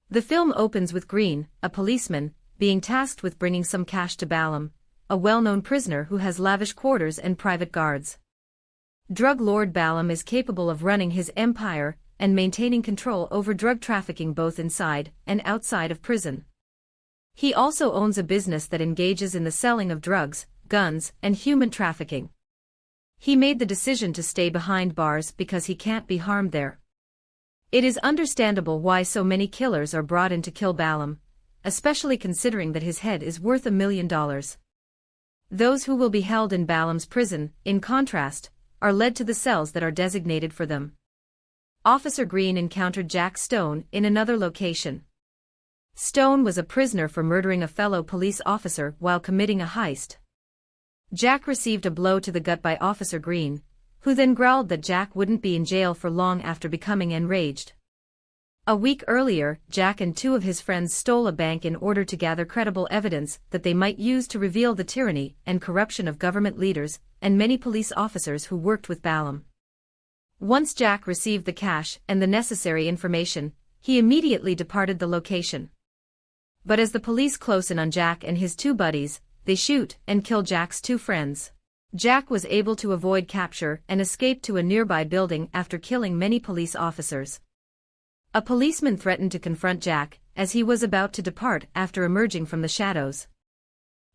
The film opens with Green, a policeman, being tasked with bringing some cash to Balam, a well-known prisoner who has lavish quarters and private guards. Drug lord Balam is capable of running his empire and maintaining control over drug trafficking both inside and outside of prison. He also owns a business that engages in the selling of drugs, guns, and human trafficking. He made the decision to stay behind bars because he can't be harmed there. It is understandable why so many killers are brought in to kill Balam, especially considering that his head is worth $1 million. Those who will be held in Balam's prison, in contrast, are led to the cells that are designated for them. Officer Green encountered Jack Stone in another location. Stone was a prisoner for murdering a fellow police officer while committing a heist. Jack received a blow to the gut by Officer Green, who then growled that Jack wouldn't be in jail for long after becoming enraged. A week earlier, Jack and two of his friends stole a bank in order to gather credible evidence that they might use to reveal the tyranny and corruption of government leaders and many police officers who worked with Balam. Once Jack received the cash and the necessary information, he immediately departed the location. But as the police close in on Jack and his two buddies, they shoot and kill Jack's two friends. Jack was able to avoid capture and escape to a nearby building after killing many police officers. A policeman threatened to confront Jack as he was about to depart after emerging from the shadows.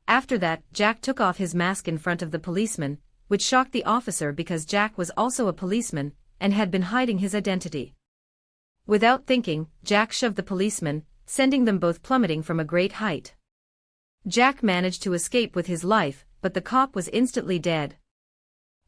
After that, Jack took off his mask in front of the policeman, which shocked the officer because Jack was also a policeman and had been hiding his identity. Without thinking, Jack shoved the policeman, sending them both plummeting from a great height. Jack managed to escape with his life, but the cop was instantly dead.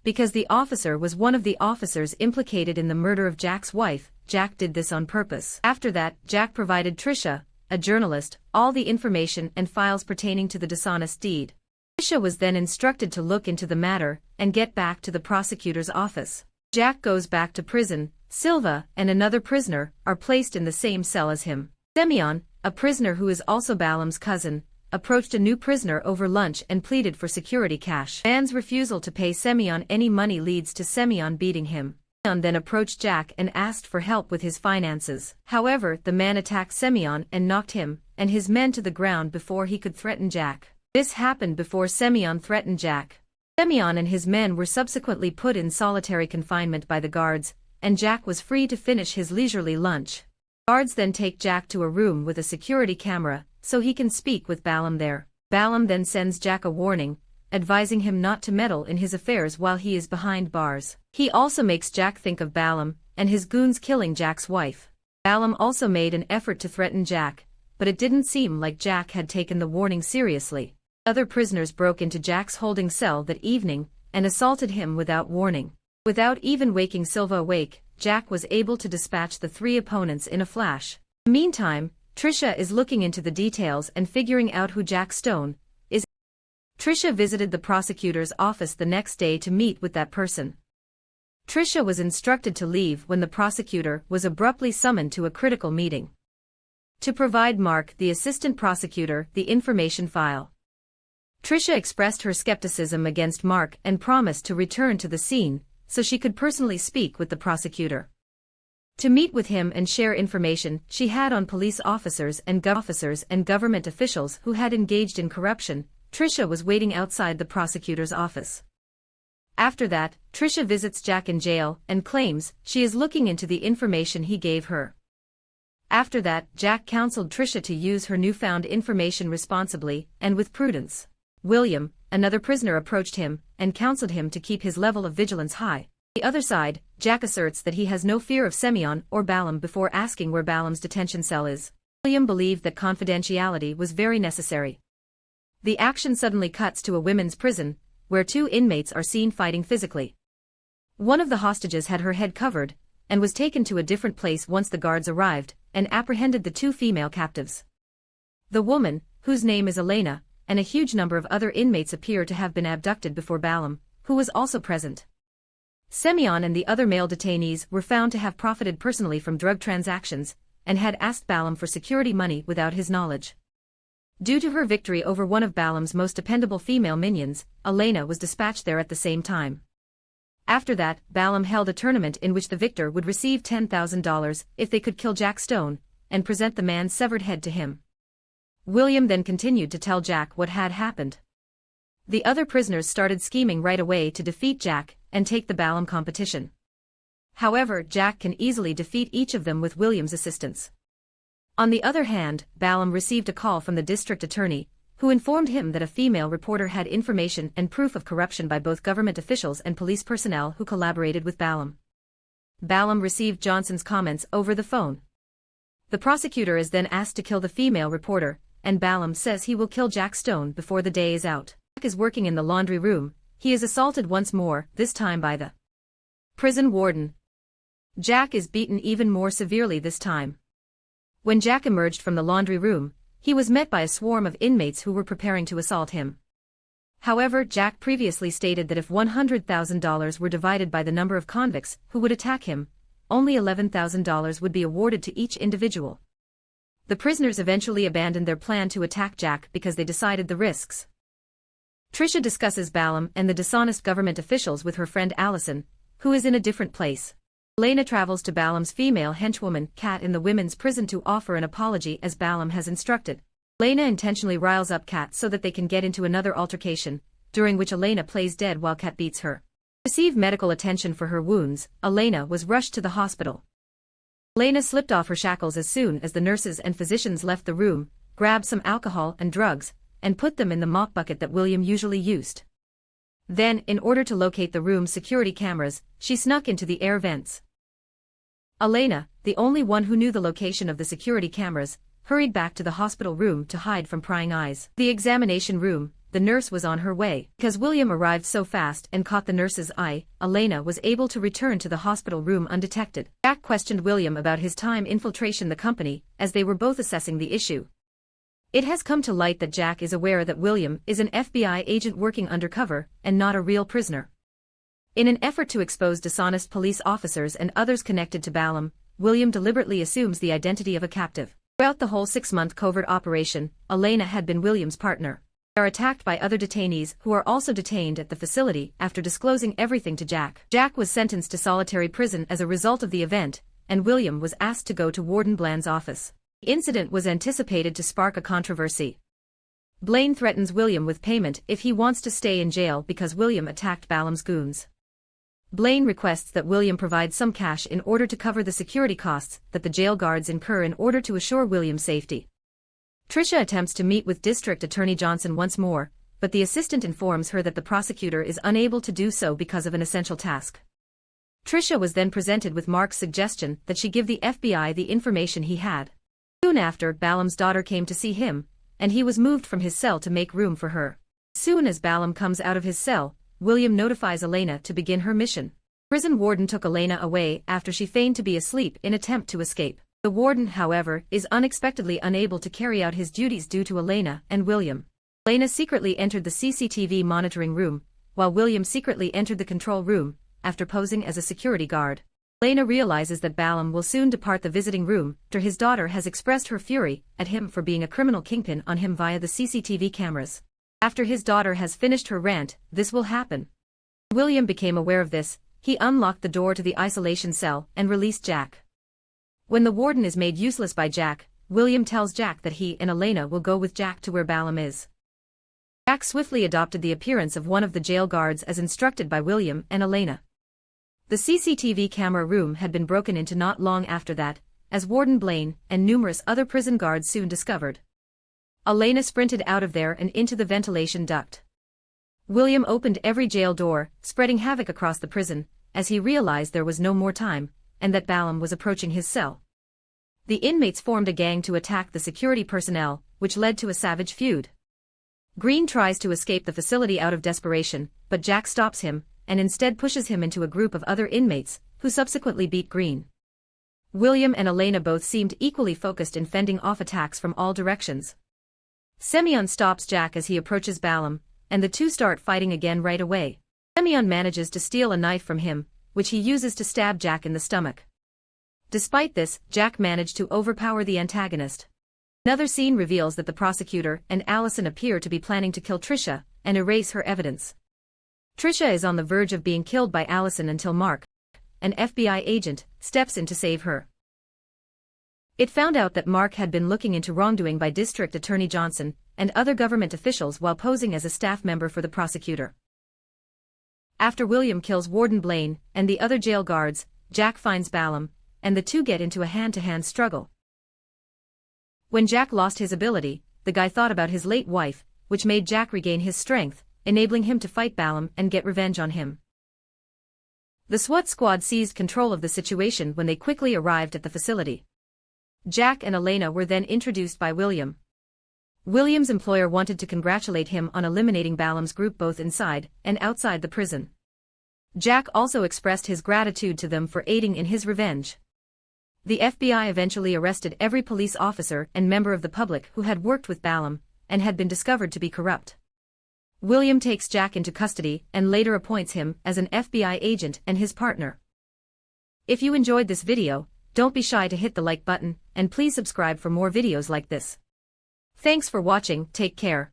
Because the officer was one of the officers implicated in the murder of Jack's wife, Jack did this on purpose. After that, Jack provided Tricia, a journalist, all the information and files pertaining to the dishonest deed. Tricia was then instructed to look into the matter and get back to the prosecutor's office. Jack goes back to prison. Silva and another prisoner are placed in the same cell as him. Semyon, a prisoner who is also Balam's cousin, approached a new prisoner over lunch and pleaded for security cash. Man's refusal to pay Semyon any money leads to Semyon beating him. Semyon then approached Jack and asked for help with his finances. However, the man attacked Semyon and knocked him and his men to the ground before he could threaten Jack. This happened before Semyon threatened Jack. Semyon and his men were subsequently put in solitary confinement by the guards, and Jack was free to finish his leisurely lunch. Guards then take Jack to a room with a security camera, so he can speak with Balam there. Balam then sends Jack a warning, advising him not to meddle in his affairs while he is behind bars. He also makes Jack think of Balam and his goons killing Jack's wife. Balam also made an effort to threaten Jack, but it didn't seem like Jack had taken the warning seriously. Other prisoners broke into Jack's holding cell that evening and assaulted him without warning. Without even waking Silva awake, Jack was able to dispatch the three opponents in a flash. Meantime, Tricia is looking into the details and figuring out who Jack Stone is. Tricia visited the prosecutor's office the next day to meet with that person. Tricia was instructed to leave when the prosecutor was abruptly summoned to a critical meeting. To provide Mark, the assistant prosecutor, the information file. Tricia expressed her skepticism against Mark and promised to return to the scene so she could personally speak with the prosecutor. To meet with him and share information she had on police officers and government officials who had engaged in corruption, Tricia was waiting outside the prosecutor's office. After that, Tricia visits Jack in jail and claims she is looking into the information he gave her. After that, Jack counseled Tricia to use her newfound information responsibly and with prudence. William, another prisoner, approached him and counseled him to keep his level of vigilance high. On the other side, Jack asserts that he has no fear of Semyon or Balam before asking where Balam's detention cell is. William believed that confidentiality was very necessary. The action suddenly cuts to a women's prison, where two inmates are seen fighting physically. One of the hostages had her head covered and was taken to a different place once the guards arrived and apprehended the two female captives. The woman, whose name is Elena, and a huge number of other inmates appear to have been abducted before Balam, who was also present. Semyon and the other male detainees were found to have profited personally from drug transactions and had asked Balam for security money without his knowledge. Due to her victory over one of Balam's most dependable female minions, Elena was dispatched there at the same time. After that, Balam held a tournament in which the victor would receive $10,000 if they could kill Jack Stone, and present the man's severed head to him. William then continued to tell Jack what had happened. The other prisoners started scheming right away to defeat Jack and take the Balam competition. However, Jack can easily defeat each of them with William's assistance. On the other hand, Balam received a call from the district attorney, who informed him that a female reporter had information and proof of corruption by both government officials and police personnel who collaborated with Balam. Balam received Johnson's comments over the phone. The prosecutor is then asked to kill the female reporter, and Balam says he will kill Jack Stone before the day is out. Jack is working in the laundry room. He is assaulted once more, this time by the prison warden. Jack is beaten even more severely this time. When Jack emerged from the laundry room, he was met by a swarm of inmates who were preparing to assault him. However, Jack previously stated that if $100,000 were divided by the number of convicts who would attack him, only $11,000 would be awarded to each individual. The prisoners eventually abandoned their plan to attack Jack because they decided the risks. Tricia discusses Balam and the dishonest government officials with her friend Allison, who is in a different place. Elena travels to Balam's female henchwoman, Kat, in the women's prison to offer an apology as Balam has instructed. Elena intentionally riles up Kat so that they can get into another altercation, during which Elena plays dead while Kat beats her. To receive medical attention for her wounds, Elena was rushed to the hospital. Elena slipped off her shackles as soon as the nurses and physicians left the room, grabbed some alcohol and drugs, and put them in the mop bucket that William usually used. Then, in order to locate the room's security cameras, she snuck into the air vents. Elena, the only one who knew the location of the security cameras, hurried back to the hospital room to hide from prying eyes. The examination room, the nurse was on her way. Because William arrived so fast and caught the nurse's eye, Elena was able to return to the hospital room undetected. Jack questioned William about his time infiltrating the company, as they were both assessing the issue. It has come to light that Jack is aware that William is an FBI agent working undercover and not a real prisoner. In an effort to expose dishonest police officers and others connected to Balam, William deliberately assumes the identity of a captive. Throughout the whole 6-month covert operation, Elena had been William's partner. They are attacked by other detainees who are also detained at the facility after disclosing everything to Jack. Jack was sentenced to solitary prison as a result of the event, and William was asked to go to Warden Bland's office. The incident was anticipated to spark a controversy. Blaine threatens William with payment if he wants to stay in jail because William attacked Balam's goons. Blaine requests that William provide some cash in order to cover the security costs that the jail guards incur in order to assure William's safety. Tricia attempts to meet with District Attorney Johnson once more, but the assistant informs her that the prosecutor is unable to do so because of an essential task. Tricia was then presented with Mark's suggestion that she give the FBI the information he had. Soon after, Balam's daughter came to see him, and he was moved from his cell to make room for her. As soon as Balam comes out of his cell, William notifies Elena to begin her mission. Prison warden took Elena away after she feigned to be asleep in attempt to escape. The warden, however, is unexpectedly unable to carry out his duties due to Elena and William. Elena secretly entered the CCTV monitoring room, while William secretly entered the control room, after posing as a security guard. Elena realizes that Balam will soon depart the visiting room after his daughter has expressed her fury at him for being a criminal kingpin on him via the CCTV cameras. After his daughter has finished her rant, this will happen. William became aware of this. He unlocked the door to the isolation cell and released Jack. When the warden is made useless by Jack, William tells Jack that he and Elena will go with Jack to where Balam is. Jack swiftly adopted the appearance of one of the jail guards as instructed by William and Elena. The CCTV camera room had been broken into not long after that, as Warden Blaine and numerous other prison guards soon discovered. Elena sprinted out of there and into the ventilation duct. William opened every jail door, spreading havoc across the prison, as he realized there was no more time, and that Balam was approaching his cell. The inmates formed a gang to attack the security personnel, which led to a savage feud. Green tries to escape the facility out of desperation, but Jack stops him, and instead pushes him into a group of other inmates, who subsequently beat Green. William and Elena both seemed equally focused in fending off attacks from all directions. Semyon stops Jack as he approaches Balam, and the two start fighting again right away. Semyon manages to steal a knife from him, which he uses to stab Jack in the stomach. Despite this, Jack managed to overpower the antagonist. Another scene reveals that the prosecutor and Allison appear to be planning to kill Tricia and erase her evidence. Tricia is on the verge of being killed by Allison until Mark, an FBI agent, steps in to save her. It found out that Mark had been looking into wrongdoing by District Attorney Johnson and other government officials while posing as a staff member for the prosecutor. After William kills Warden Blaine and the other jail guards, Jack finds Balam, and the two get into a hand-to-hand struggle. When Jack lost his ability, the guy thought about his late wife, which made Jack regain his strength, enabling him to fight Balam and get revenge on him. The SWAT squad seized control of the situation when they quickly arrived at the facility. Jack and Elena were then introduced by William. William's employer wanted to congratulate him on eliminating Balam's group both inside and outside the prison. Jack also expressed his gratitude to them for aiding in his revenge. The FBI eventually arrested every police officer and member of the public who had worked with Balam and had been discovered to be corrupt. William takes Jack into custody and later appoints him as an FBI agent and his partner. If you enjoyed this video, don't be shy to hit the like button, and please subscribe for more videos like this. Thanks for watching, take care.